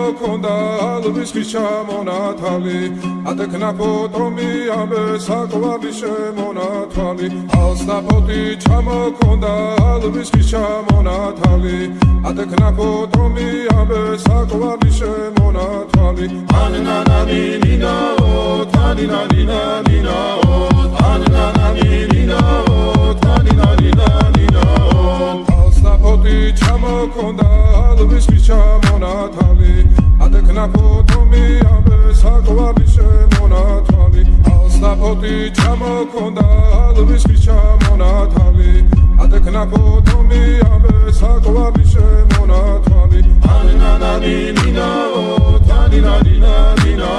ჩამოქონდა ალვის ხის ჩამონათალი ატექნა ფოტომი ამე საკვარი შემონათვალი ალსნაფოთი ჩამოქონდა ალვის ხის ჩამონათალი ატექნა ფოტომი ამე საკვარი შემონათვალი ანანანინინაო თანინანინანინაო ანანანინინაო თანინანინანინაო ალსნაფოთი ჩამოქონდა ალვის ხის ჩამონათალი ატექნა ფოტომი ამე საკვარი შემონათვალი ალსნაფოთი ჩამოქონდა ალვის ხის ჩამონათალი ატექნა ფოტომი ამე საკვარი შემონათვალი ანანანინინაო თანინანინანინაო